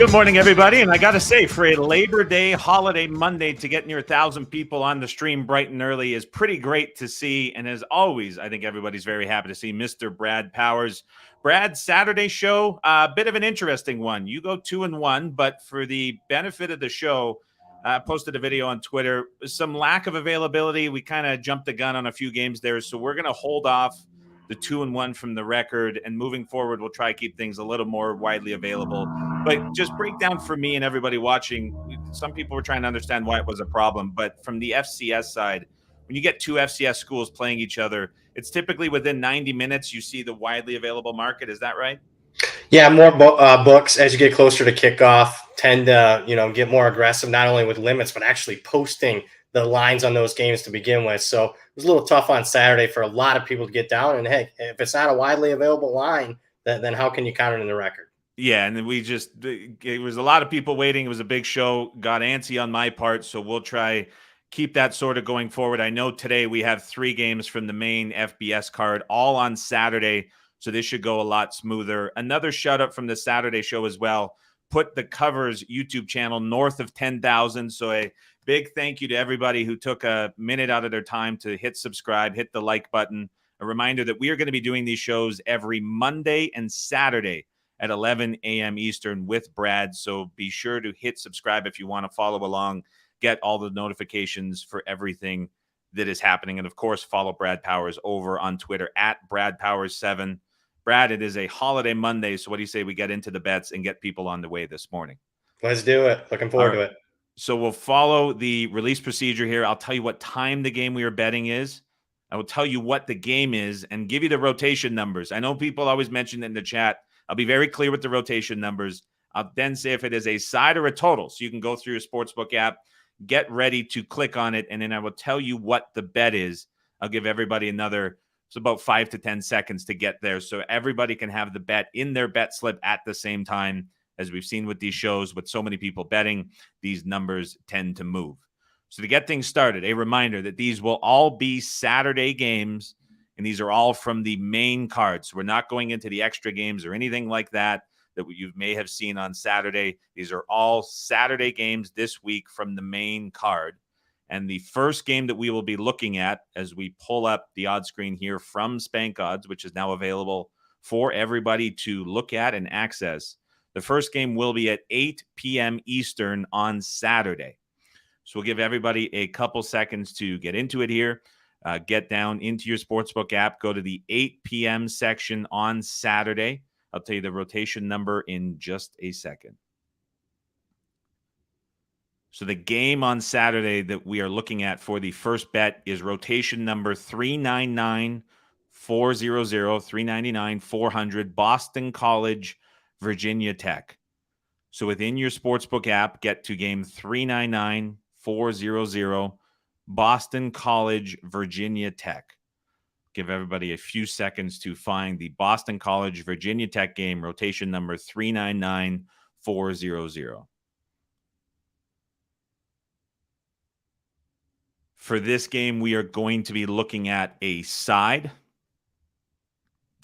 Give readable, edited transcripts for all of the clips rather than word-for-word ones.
Good morning, everybody. And I got to say, for a Labor Day holiday Monday to get near 1,000 people on the stream bright and early is pretty great to see. And as always, I think everybody's very happy to see Mr. Brad Powers. Brad, Saturday show, a bit of an interesting one. You go 2-1, but for the benefit of the show, I posted a video on Twitter. Some lack of availability. We kind of jumped the gun on a few games there. So we're going to hold off the 2-1 from the record. And moving forward, we'll try to keep things a little more widely available. But just break down for me and everybody watching. Some people were trying to understand why it was a problem. But from the FCS side, when you get two FCS schools playing each other, it's typically within 90 minutes you see the widely available market. Is that right? Yeah, more books as you get closer to kickoff tend to, get more aggressive, not only with limits, but actually posting the lines on those games to begin with. So it was a little tough on Saturday for a lot of people to get down. And hey, if it's not a widely available line, then how can you count it in the record? Yeah, and then it was a lot of people waiting. It was a big show, got antsy on my part. So we'll try keep that sort of going forward. I know today we have 3 games from the main FBS card, all on Saturday. So this should go a lot smoother. Another shout out from the Saturday show as well. Put the Covers YouTube channel north of 10,000. So a big thank you to everybody who took a minute out of their time to hit subscribe, hit the like button. A reminder that we are going to be doing these shows every Monday and Saturday at 11 a.m. Eastern with Brad. So be sure to hit subscribe if you want to follow along, get all the notifications for everything that is happening. And of course, follow Brad Powers over on Twitter at BradPowers7. Brad, it is a holiday Monday. So what do you say we get into the bets and get people on the way this morning? Let's do it. Looking forward to it. So we'll follow the release procedure here. I'll tell you what time the game we are betting is. I will tell you what the game is and give you the rotation numbers. I know people always mention in the chat. I'll be very clear with the rotation numbers. I'll then say if it is a side or a total. So you can go through your sportsbook app, get ready to click on it, and then I will tell you what the bet is. I'll give everybody it's about 5 to 10 seconds to get there. So everybody can have the bet in their bet slip at the same time. As we've seen with these shows, with so many people betting, these numbers tend to move. So to get things started, a reminder that these will all be Saturday games, and these are all from the main card. So we're not going into the extra games or anything like that you may have seen on Saturday. These are all Saturday games this week from the main card. And the first game that we will be looking at as we pull up the odds screen here from Spank Odds, which is now available for everybody to look at and access. The first game will be at 8 p.m. Eastern on Saturday. So we'll give everybody a couple seconds to get into it here. Get down into your sportsbook app. Go to the 8 p.m. section on Saturday. I'll tell you the rotation number in just a second. So the game on Saturday that we are looking at for the first bet is rotation number 399-400, 399-400, Boston College, Virginia Tech. So within your sportsbook app, get to game 399-400, Boston College, Virginia Tech. Give everybody a few seconds to find the Boston College, Virginia Tech game, rotation number 399-400. For this game, we are going to be looking at a side.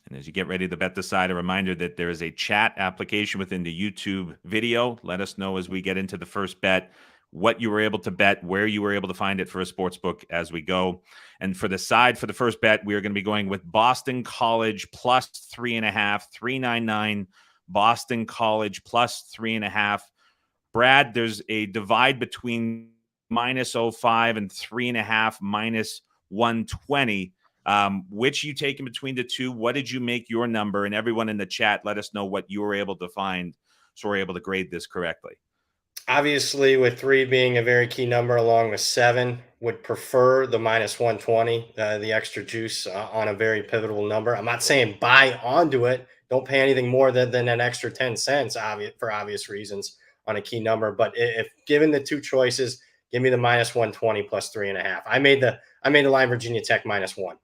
And as you get ready to bet the side, a reminder that there is a chat application within the YouTube video. Let us know as we get into the first bet what you were able to bet, where you were able to find it for a sportsbook as we go. And for the side, for the first bet, we are going to be going with Boston College plus 3.5, 399, Boston College plus 3.5. Brad, there's a divide between minus 0.5 and 3.5 minus 120. Which you take in between the two? What did you make your number? And everyone in the chat, let us know what you were able to find so we're able to grade this correctly. Obviously, with 3 being a very key number along with 7, would prefer the minus 120, the extra juice on a very pivotal number. I'm not saying buy onto it. Don't pay anything more than an extra 10 cents for obvious reasons on a key number. But if given the 2 choices, give me the minus 120 plus 3.5. I made the line Virginia Tech minus 1.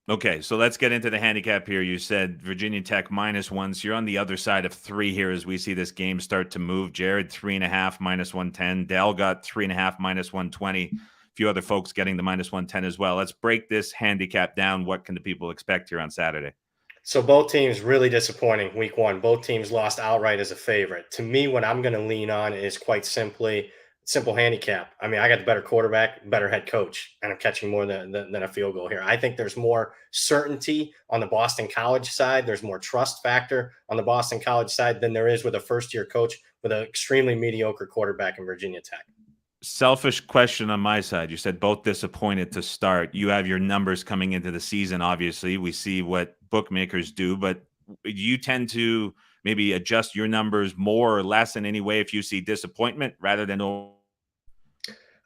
Okay, so let's get into the handicap here. You said Virginia Tech minus 1. So you're on the other side of 3 here as we see this game start to move. Jared, 3.5 minus 110. Dell got 3.5 minus 120. A few other folks getting the minus 110 as well. Let's break this handicap down. What can the people expect here on Saturday? So both teams really disappointing week one. Both teams lost outright as a favorite. To me, what I'm going to lean on is quite simply simple handicap. I mean, I got the better quarterback, better head coach, and I'm catching more than a field goal here. I think there's more certainty on the Boston College side. There's more trust factor on the Boston College side than there is with a first-year coach with an extremely mediocre quarterback in Virginia Tech. Selfish question on my side. You said both disappointed to start. You have your numbers coming into the season. Obviously, we see what bookmakers do, but you tend to maybe adjust your numbers more or less in any way if you see disappointment rather than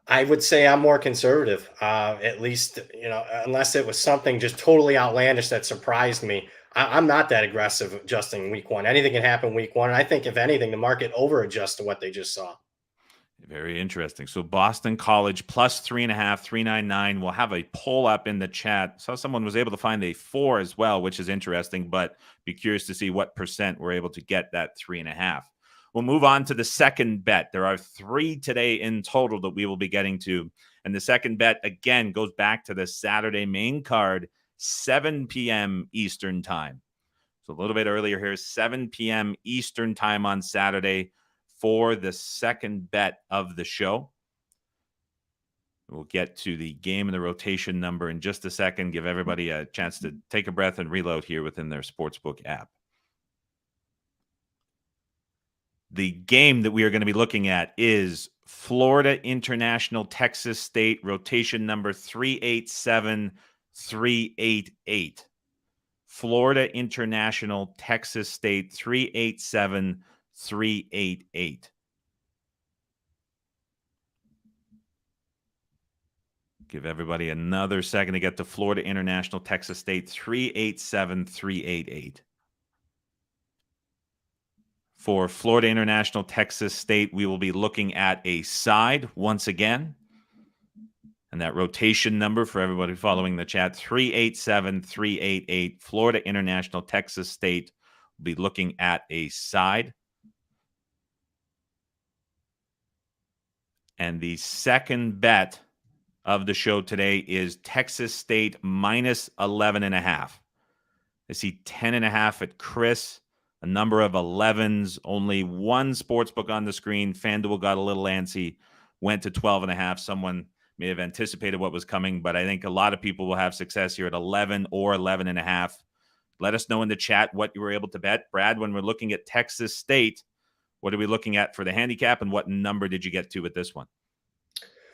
I would say I'm more conservative, at least, unless it was something just totally outlandish that surprised me. I'm not that aggressive adjusting week one. Anything can happen week one. And I think, if anything, the market over adjusts to what they just saw. Very interesting. So Boston College plus 3.5, 399. We'll have a poll up in the chat. Saw someone was able to find a 4 as well, which is interesting, but be curious to see what percent we're able to get that 3.5. We'll move on to the second bet. There are 3 today in total that we will be getting to. And the second bet, again, goes back to the Saturday main card, 7 p.m. Eastern time. So a little bit earlier here, 7 p.m. Eastern time on Saturday for the second bet of the show. We'll get to the game and the rotation number in just a second. Give everybody a chance to take a breath and reload here within their sportsbook app. The game that we are going to be looking at is Florida International Texas State, rotation number 387388. Florida International Texas State 387388. Give everybody another second to get to Florida International Texas State 387388. For Florida International Texas State, we will be looking at a side once again. And that rotation number for everybody following the chat, 387388. Florida International Texas State will be looking at a side. And the second bet of the show today is Texas State minus 11.5. I see 10.5 at Chris, a number of 11s, only one sportsbook on the screen. FanDuel got a little antsy, went to 12.5. Someone may have anticipated what was coming, but I think a lot of people will have success here at 11 or 11.5. Let us know in the chat what you were able to bet. Brad, when we're looking at Texas State, what are we looking at for the handicap, and what number did you get to with this one?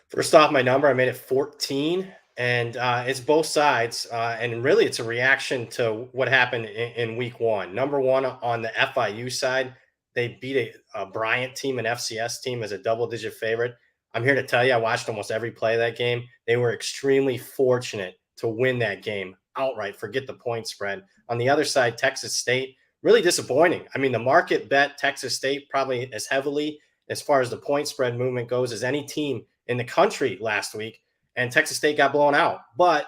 First off, my number, I made it 14, and it's both sides. And really, it's a reaction to what happened in week one. Number one, on the FIU side, they beat a Bryant team, an FCS team, as a double-digit favorite. I'm here to tell you, I watched almost every play of that game. They were extremely fortunate to win that game outright. Forget the point spread. On the other side, Texas State, really disappointing. I mean, the market bet Texas State probably as heavily as far as the point spread movement goes as any team in the country last week, and Texas State got blown out. But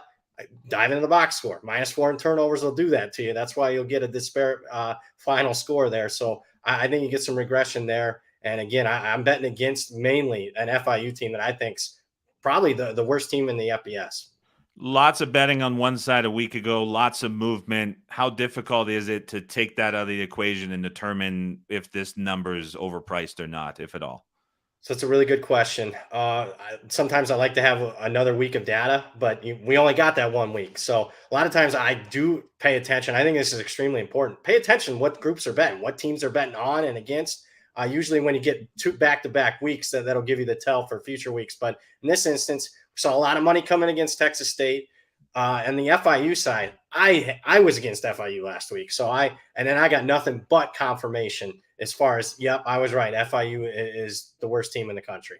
dive into the box score. -4 in turnovers will do that to you. That's why you'll get a disparate final score there. So I think you get some regression there. And again, I'm betting against mainly an FIU team that I think's probably the worst team in the FBS. Lots of betting on one side a week ago, lots of movement. How difficult is it to take that out of the equation and determine if this number is overpriced or not, if at all? So it's a really good question. Sometimes I like to have another week of data, but we only got that 1 week. So a lot of times I do pay attention. I think this is extremely important. Pay attention what groups are betting, what teams are betting on and against. Usually when you get 2 back-to-back weeks, that'll give you the tell for future weeks. But in this instance, we saw a lot of money coming against Texas State. And the FIU side, I was against FIU last week. And then I got nothing but confirmation as far as, yep, I was right. FIU is the worst team in the country.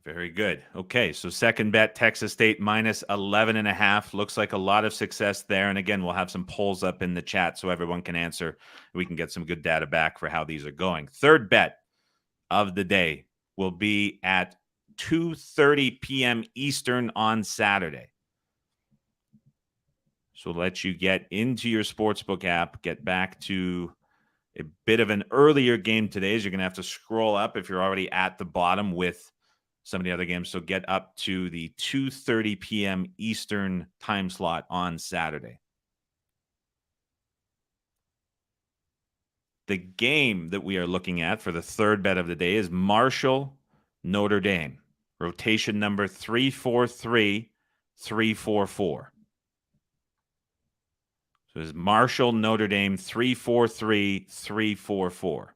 Very good. Okay, so second bet, Texas State minus 11.5. Looks like a lot of success there. And again, we'll have some polls up in the chat so everyone can answer. We can get some good data back for how these are going. Third bet of the day will be at 2:30 p.m. Eastern on Saturday. So let you get into your sportsbook app, get back to a bit of an earlier game today, as you're going to have to scroll up if you're already at the bottom with some of the other games. So get up to the 2:30 p.m. Eastern time slot on Saturday. The game that we are looking at for the third bet of the day is Marshall Notre Dame. Rotation number 343-344. So it's Marshall Notre Dame 343-344.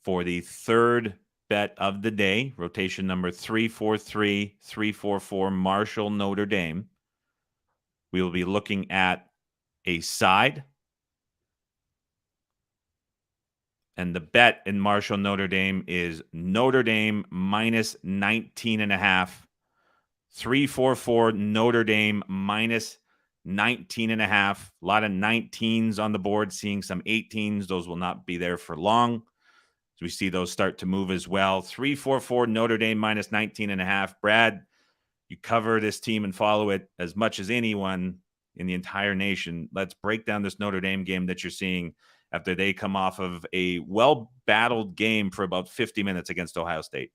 For the third bet of the day, rotation number 343-344, Marshall Notre Dame. We will be looking at a side. And the bet in Marshall Notre Dame is Notre Dame minus 19.5. 344 Notre Dame minus 19.5. A lot of 19s on the board, seeing some 18s. Those will not be there for long. So we see those start to move as well. 344 Notre Dame minus 19.5. Brad, you cover this team and follow it as much as anyone in the entire nation. Let's break down this Notre Dame game that you're seeing after they come off of a well-battled game for about 50 minutes against Ohio State.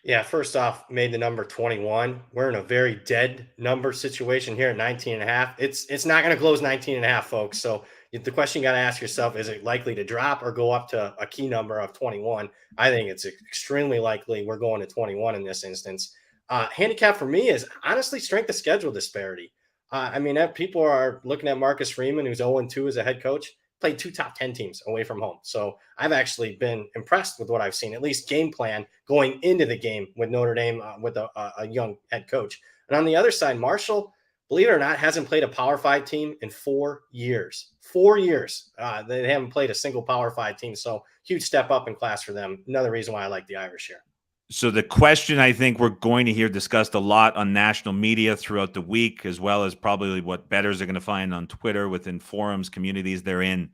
Yeah, first off, made the number 21. We're in a very dead number situation here at 19.5. It's not going to close 19.5, folks. So the question you got to ask yourself, is it likely to drop or go up to a key number of 21? I think it's extremely likely we're going to 21 in this instance. Handicap for me is honestly strength of schedule disparity. I mean, people are looking at Marcus Freeman, who's 0-2 as a head coach, played 2 top 10 teams away from home. So I've actually been impressed with what I've seen, at least game plan going into the game with Notre Dame with a young head coach. And on the other side, Marshall, believe it or not, hasn't played a Power 5 team in 4 years. 4 years. They haven't played a single Power 5 team. So huge step up in class for them. Another reason why I like the Irish here. So the question I think we're going to hear discussed a lot on national media throughout the week, as well as probably what bettors are going to find on Twitter within forums, communities they're in,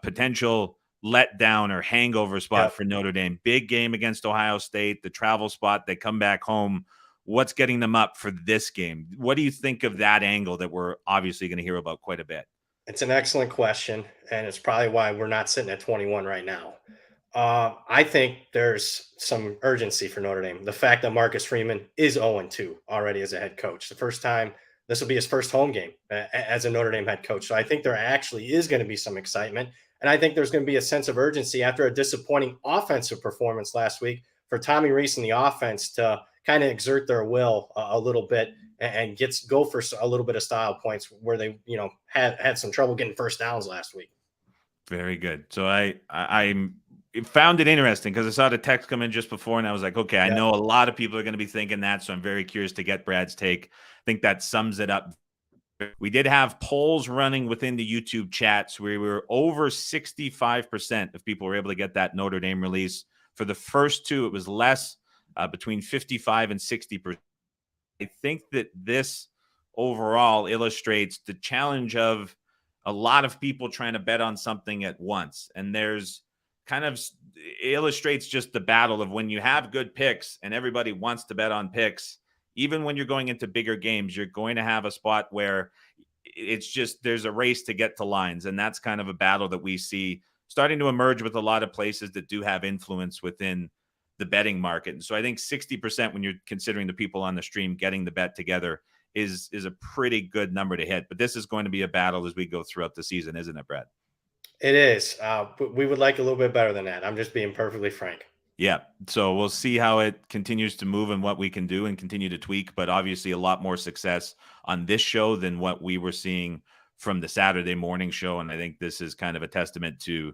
potential letdown or hangover spot for Notre Dame. Big game against Ohio State, the travel spot, they come back home. What's getting them up for this game? What do you think of that angle that we're obviously going to hear about quite a bit? It's an excellent question, and it's probably why we're not sitting at 21 right now. I think there's some urgency for Notre Dame. The fact that Marcus Freeman is 0-2 already as a head coach. The first time, this will be his first home game as a Notre Dame head coach. So I think there actually is going to be some excitement. And I think there's going to be a sense of urgency after a disappointing offensive performance last week for Tommy Rees and the offense to kind of exert their will a little bit and go for a little bit of style points where they, had some trouble getting first downs last week. Very good. So I found it interesting because I saw the text come in just before and I was like, okay, I know a lot of people are going to be thinking that. So I'm very curious to get Brad's take. I think that sums it up. We did have polls running within the YouTube chats where we were over 65% of people were able to get that Notre Dame release. For the first two, it was less, between 55 and 60%. I think that this overall illustrates the challenge of a lot of people trying to bet on something at once. And there's kind of illustrates just the battle of when you have good picks and everybody wants to bet on picks. Even when you're going into bigger games, you're going to have a spot where it's just there's a race to get to lines. And that's kind of a battle that we see starting to emerge with a lot of places that do have influence within the betting market. And so I think 60% when you're considering the people on the stream getting the bet together is a pretty good number to hit. But this is going to be a battle as we go throughout the season, isn't it, Brad? It is. But we would like a little bit better than that. I'm just being perfectly frank. Yeah. So we'll see how it continues to move and what we can do and continue to tweak. But obviously a lot more success on this show than what we were seeing from the Saturday morning show. And I think this is kind of a testament to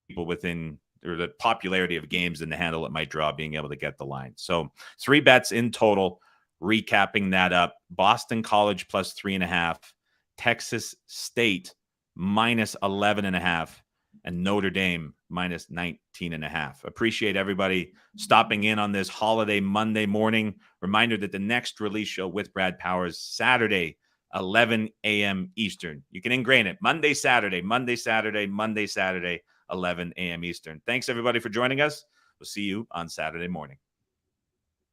people within or the popularity of games and the handle it might draw being able to get the line. So 3 bets in total, recapping that up. Boston College plus 3.5, Texas State minus 11.5, and Notre Dame minus 19.5. Appreciate everybody stopping in on this holiday Monday morning. Reminder that the next release show with Brad Powers, Saturday, 11 a.m. Eastern. You can ingrain it. Monday, Saturday, 11 a.m. Eastern. Thanks, everybody, for joining us. We'll see you on Saturday morning.